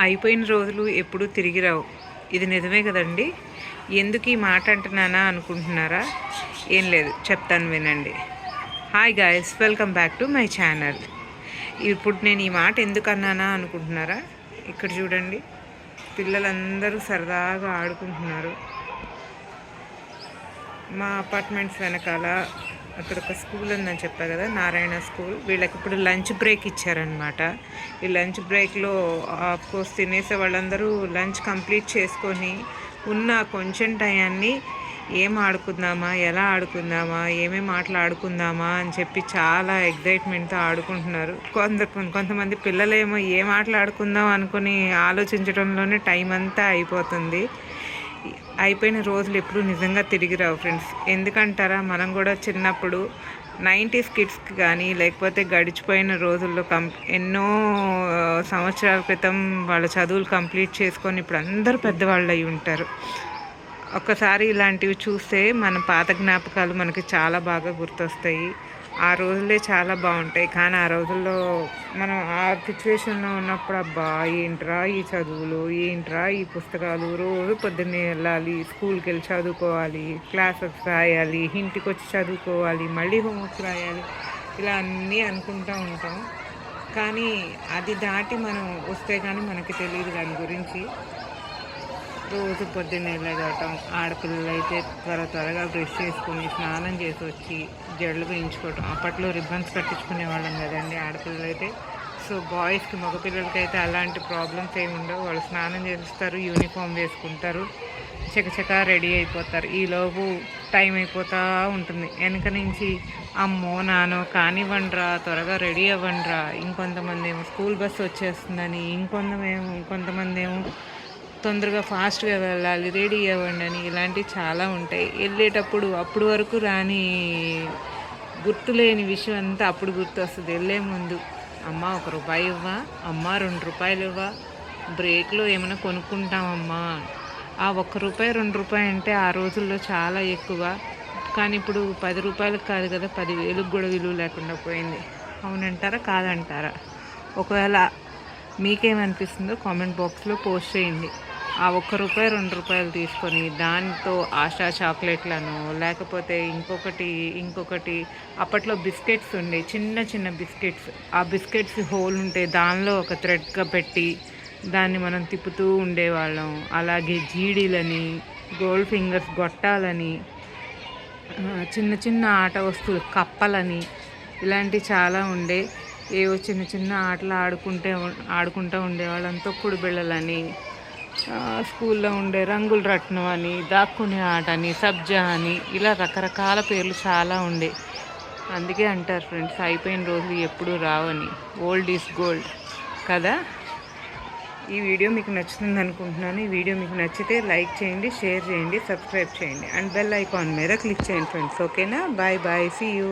అయిపోయిన రోజులు ఎప్పుడూ తిరిగి రావు. ఇది నిజమే కదండి. ఎందుకు ఈ మాట అంటున్నానా అనుకుంటున్నారా? ఏం లేదు, చెప్తాను వినండి. Hi guys, welcome back to my channel. ఇప్పుడు నేను ఈ మాట ఎందుకు అన్నానా అనుకుంటున్నారా? ఇక్కడ చూడండి, పిల్లలందరూ సరదాగా ఆడుకుంటున్నారు. మా అపార్ట్మెంట్స్ వెనకాల అక్కడ ఒక స్కూల్ ఉందని చెప్పా కదా, నారాయణ స్కూల్. వీళ్ళకి ఇప్పుడు లంచ్ బ్రేక్ ఇచ్చారనమాట. ఈ లంచ్ బ్రేక్లో ఆఫ్కోర్స్ తినేసే వాళ్ళందరూ లంచ్ కంప్లీట్ చేసుకొని ఉన్న కొంచెం టయాన్ని ఏం ఆడుకుందామా, ఎలా ఆడుకుందామా, ఏమేమి ఆటలు ఆడుకుందామా అని చెప్పి చాలా ఎగ్జైట్మెంట్తో ఆడుకుంటున్నారు. కొంతమంది పిల్లలేమో ఏం ఆటలు ఆడుకుందాం అనుకుని ఆలోచించడంలోనే టైం అంతా అయిపోతుంది. అయిపోయిన రోజులు ఎప్పుడు నిజంగా తిరిగి రావు ఫ్రెండ్స్. ఎందుకంటారా? మనం కూడా చిన్నప్పుడు 90s కిడ్స్కి కానీ, లేకపోతే గడిచిపోయిన రోజుల్లో ఎన్నో సంవత్సరాల క్రితం వాళ్ళ చదువులు కంప్లీట్ చేసుకొని ఇప్పుడు అందరూ పెద్దవాళ్ళు అయి ఉంటారు. ఒక్కసారి ఇలాంటివి చూస్తే మన పాత జ్ఞాపకాలు మనకి చాలా బాగా గుర్తొస్తాయి. ఆ రోజులే చాలా బాగుంటాయి. కానీ ఆ రోజుల్లో మనం ఆ సిచ్యువేషన్లో ఉన్నప్పుడు అబ్బా ఏంట్రా ఈ చదువులు, ఏంట్రా ఈ పుస్తకాలు, రోజు పొద్దున్నే వెళ్ళాలి, స్కూల్కి వెళ్ళి చదువుకోవాలి, క్లాసెస్ రాయాలి, ఇంటికి వచ్చి చదువుకోవాలి, మళ్ళీ హోంవర్క్ రాయాలి, ఇలా అన్నీ అనుకుంటూ ఉంటాం. కానీ అది దాటి మనం వస్తే కానీ మనకి తెలియదు దాని గురించి. రోజు పొద్దున్నే లెగటం, ఆడపిల్లలు అయితే త్వరగా బ్రష్ చేసుకుని స్నానం చేసి వచ్చి జడలు వేయించుకోవటం. అప్పట్లో రిబ్బన్స్ కట్టించుకునే వాళ్ళం కదండి ఆడపిల్లలు అయితే. సో బాయ్స్కి, మగపిల్లలకి అయితే అలాంటి ప్రాబ్లమ్స్ ఏమి ఉండవు. వాళ్ళు స్నానం చేస్తారు, యూనిఫామ్ వేసుకుంటారు, చకచకా రెడీ అయిపోతారు. ఈలోపు టైం అయిపోతూ ఉంటుంది. వెనక నుంచి అమ్మో నానో కానివ్వండిరా, త్వరగా రెడీ అవ్వండిరా, ఇంకొంతమంది ఏమో స్కూల్ బస్సు వచ్చేస్తుందని, ఇంకొంతమంది ఏమో తొందరగా ఫాస్ట్గా వెళ్ళాలి, రెడీ అవ్వండి అని, ఇలాంటివి చాలా ఉంటాయి. వెళ్ళేటప్పుడు అప్పుడు వరకు రాని గుర్తులేని విషయం అంతా అప్పుడు గుర్తొస్తుంది. వెళ్ళే ముందు అమ్మ ₹1 ఇవ్వా, అమ్మ ₹2 ఇవ్వా, బ్రేక్లో ఏమైనా కొనుక్కుంటామమ్మా. ఆ ₹1 ₹2 అంటే ఆ రోజుల్లో చాలా ఎక్కువ. కానీ ఇప్పుడు ₹10 కాదు కదా, 10,000 కూడా విలువ లేకుండా పోయింది. అవునంటారా కాదంటారా? ఒకవేళ మీకేమనిపిస్తుందో కామెంట్ బాక్స్లో పోస్ట్ చేయండి. ఆ ₹1 ₹2 తీసుకొని దాంతో ఆశా చాక్లెట్లను, లేకపోతే ఇంకొకటి అప్పట్లో బిస్కెట్స్ ఉండే, చిన్న చిన్న బిస్కెట్స్. ఆ బిస్కెట్స్ హోల్ ఉంటే దానిలో ఒక థ్రెడ్గా పెట్టి దాన్ని మనం తిప్పుతూ ఉండేవాళ్ళం. అలాగే జీడీలని, గోల్డ్ ఫింగర్స్ గొట్టాలని, చిన్న చిన్న ఆట వస్తువులు కప్పలని, ఇలాంటివి చాలా ఉండే. ఏవో చిన్న చిన్న ఆటలు ఆడుకుంటూ ఉండేవాళ్ళం. తొక్కుడు బిళ్ళలని, స్కూల్లో ఉండే రంగుల రత్నం అని, దాక్కునే ఆట అని, సబ్జా అని, ఇలా రకరకాల పేర్లు చాలా ఉండే. అందుకే అంటారు ఫ్రెండ్స్, అయిపోయిన రోజులు ఎప్పుడూ రావని. ఓల్డ్ ఈజ్ గోల్డ్ కదా. ఈ వీడియో మీకు నచ్చుతుంది అనుకుంటున్నాను. ఈ వీడియో మీకు నచ్చితే లైక్ చేయండి, షేర్ చేయండి, సబ్స్క్రైబ్ చేయండి అండ్ బెల్ ఐకాన్ మీద క్లిక్ చేయండి ఫ్రెండ్స్. ఓకేనా? Bye bye, see you.